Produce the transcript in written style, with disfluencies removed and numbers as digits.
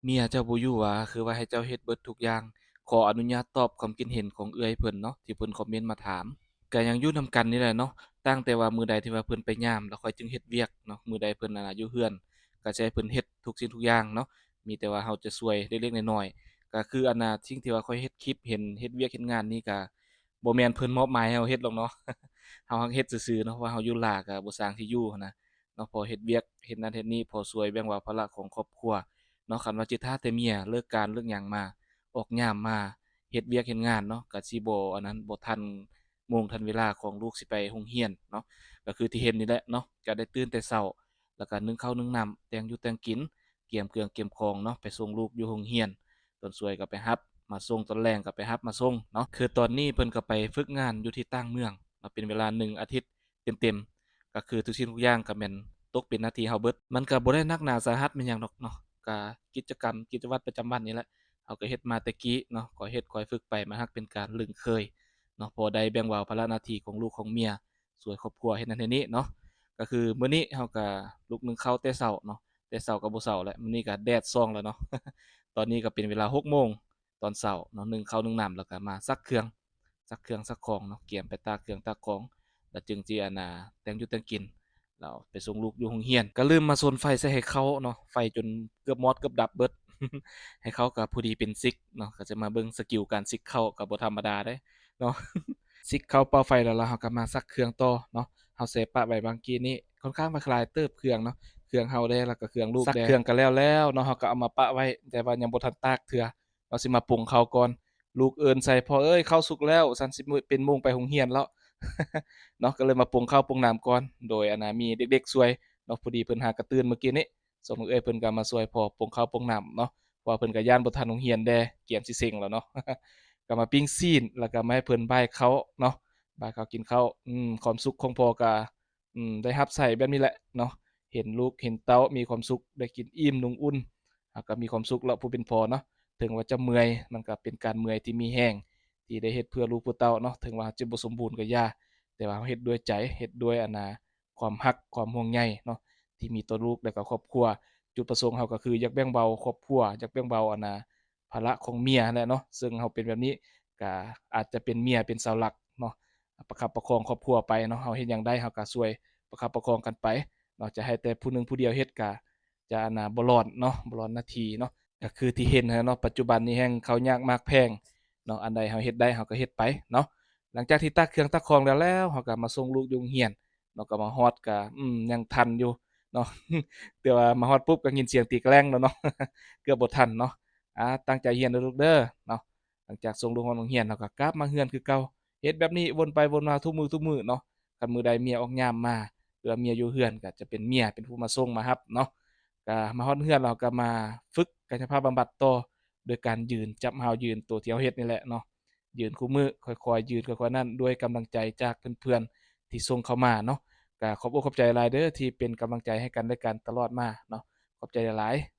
เมียเจ้าบ่อยู่หวาคือว่าให้เจ้าเฮ็ดเบิดทุกอย่างขออนุญาตตอบความคิดเห็นของเอื้อยเพิ่นเนาะที่เพิ่นคอมเมนต์มาถามก็ยังอยู่นำกันนี่แหละเนาะตั้งแต่ว่ามื้อใดที่ว่าเพิ่นไปยามแล้วค่อยจึงเฮ็ดเวียกเนาะมื้อใดเพิ่นน่ะอยู่เรือนก็สิให้เพิ่นเฮ็ดทุกสิ่งทุกอย่างเนาะมีแต่ว่าเราจะช่วยเล็กๆน้อยๆก็คือสิ่งที่ว่าข้อยเฮ็ดคลิปเห็นเฮ็ดเวียกเฮ็ดงานนี่ก็บ่แม่นเพิ่นมอบหมายให้เราเฮ็ดหรอกเนาะเราหักเฮ็ดซื่อๆเนาะว่าเราอยู่ลาก็บ่สร้างที่อยู่หั้นนะเนาะพอเฮ็ดเวียกเฮ็ดนั่นเฮ็ดนี่พอช่วยแบ่งเบาภาระของครอบครัว เนาะคันว่าจิท่าแต่เมียเลิกการเลิกหยังมาออกยามมาเฮ็ดเวียกเฮ็ดงานเนาะก็สิบ่บ่ทันโมงทันเวลาของลูกสิไปโรงเรียนเนาะก็คือที่เห็นนี่แหละเนาะก็ได้ตื่นแต่เช้าแล้วก็นึ่งข้าวนึ่งน้ำแต่งอยู่แต่งกินเกียมเครื่องเกียมของเนาะไปส่งลูกอยู่โรงเรียนตอนช่วยก็ไปรับมาส่งตอนแลงก็ไปรับมาส่งเนาะคือตอนนี้เพิ่นก็ไปฝึกงานอยู่ที่ต่างเมืองเนาะเป็นเวลา1อาทิตย์เต็มๆก็คือทุกสิ่งทุกอย่างก็แม่นตกเป็นหน้าที่เราเบิดมันก็บ่ได้หนักหนาสาหัสอิหยังดอกเนาะ ก็กิจกรรมกิจวัตรประจำวันนี่แหละเราก็เฮ็ดมาแต่กี้เนาะค่อยเฮ็ดค่อยฝึกไปมันฮักเป็นการลึงเคยเนาะพอได้แบ่งเบาภาระหน้าที่ของลูกของเมียช่วยครอบครัวเฮ็ดนั่นเฮ็ดนี้เนาะก็คือมื้อนี้เราก็ลุกนึ่งข้าวแต่เช้าเนาะแต่เช้าก็บ่เช้าแล้วมื้อนี้ก็แดดส่องแล้วเนาะตอนนี้ก็เป็นเวลา6โมงตอนเช้าเนาะนึ่งข้าวนึ่งน้ำแล้วก็มาซักเครื่องซักของเนาะเกียมไปตากเครื่องตากของแล้วจึงสิแต่งอยู่แต่งกิน แล้วไปส่งลูกอยู่โรงเรียนก็ลืมมาซนไฟใส่ให้เขาเนาะไฟจนเกือบมอดเกือบดับเบิดให้เขาก็พอดีเป็นซิกเนาะก็จะมาเบิ่งสกิลการซิกเข้าก็บ่ธรรมดาเด้เนาะซิกเข้าเป่าไฟแล้วเราก็มาซักเครื่องต่อเนาะเราเซปะไว้บางกี้นี้ค่อนข้างมาคลายเติบเครื่องเนาะเครื่องเราแด้แล้วก็เครื่องลูกแด้ซักเครื่องก็แล้วเนาะเราก็เอามาปะไว้แต่ว่ายังบ่ทันตากเทื่อเราสิมาปรุงข้าวก่อนลูกเอิ้นใส่พ่อเอ้ยข้าวสุกแล้วซั่นสิมื้อเป็นโมงไปโรงเรียนแล้ว เนาะก็เลยมาปรุงข้าวปรุงน้ำก่อนโดยมีเด็กๆช่วยเนาะพอดีเพิ่นหากระตื่นเมื่อกี้นี้ส่วนน้องเอ้ยเพิ่นก็มาช่วยพ่อปรุงข้าวปรุงน้ำเนาะเพราะว่าเพิ่นก็ย้านบ่ทันโรงเรียนแด่เกียมสิเซ็งแล้วเนาะก็มาปิ้งซีนแล้วก็มาให้เพิ่นบ่ายข้าวเนาะบ่ายข้าวกินข้าวความสุขของพ่อก็ได้รับใช้แบบนี้แหละเนาะเห็นลูกเห็นเต้ามีความสุขได้กินอิ่มนุ่งอุ่นก็มีความสุขแล้วผู้เป็นพ่อเนาะถึงว่าจะเมื่อยมันก็เป็นการเมื่อยที่มีแรงที่ได้เฮ็ดเพื่อลูกเพื่อเต้าเนาะถึงว่าจะบ่สมบูรณ์ก็อย่า แต่ว่าเราเฮ็ดด้วยใจเฮ็ดด้วยความรักความห่วงใยเนาะที่มีต่อลูกและก็ครอบครัวจุดประสงค์เราก็คืออยากแบ่งเบาครอบครัวอยากแบ่งเบาภาระของเมียนั่นแหละเนาะซึ่งเราเป็นแบบนี้ก็อาจจะเป็นเมียเป็นเสาหลักเนาะประคับประคองครอบครัวไปเนาะเราเฮ็ดหยังได้เราก็ช่วยประคับประคองกันไปเนาะจะให้แต่ผู้หนึ่งผู้เดียวเฮ็ดก็จะบ่รอดเนาะบ่รอดหน้าที่เนาะก็คือที่เห็นหั้นแหละเนาะปัจจุบันนี้แฮ่งข้าวยากหมากแพงเนาะอันใดเราเฮ็ดได้เราก็เฮ็ดไปเนาะ หลังจากที่ตักเครื่องตักของแล้วเราก็มาส่งลูกอยู่โรงเรียนเนาะก็มาฮอดก็ยังทันอยู่เนาะแต่ว่ามาฮอดปุ๊บก็ยินเสียงตีแกล้งแล้วเนาะเกือบบ่ทันเนาะตั้งใจเรียนเด้อลูกเด้อเนาะหลังจากส่งลูกฮอดโรงเรียนเราก็กลับมาเรือนคือเก่าเฮ็ดแบบนี้วนไปวนมาทุกมื้อเนาะคันมื้อใดเมียออกยามมาหรือว่าเมียอยู่เรือนก็จะเป็นเมียเป็นผู้มาส่งมารับเนาะก็มาฮอดเรือนเราก็มาฝึกกายภาพบำบัดต่อโดยการยืนจับเฮายืนตัวที่เราเฮ็ดนี่แหละเนาะ ยืนคู่มือค่อยๆยืนค่อยๆนั่นด้วยกำลังใจจากเพื่อนๆที่ส่งเข้ามาเนาะก็ขอบอกขอบใจหลายเด้อที่เป็นกำลังใจให้กันและกันตลอดมาเนาะขอบใจหลายๆ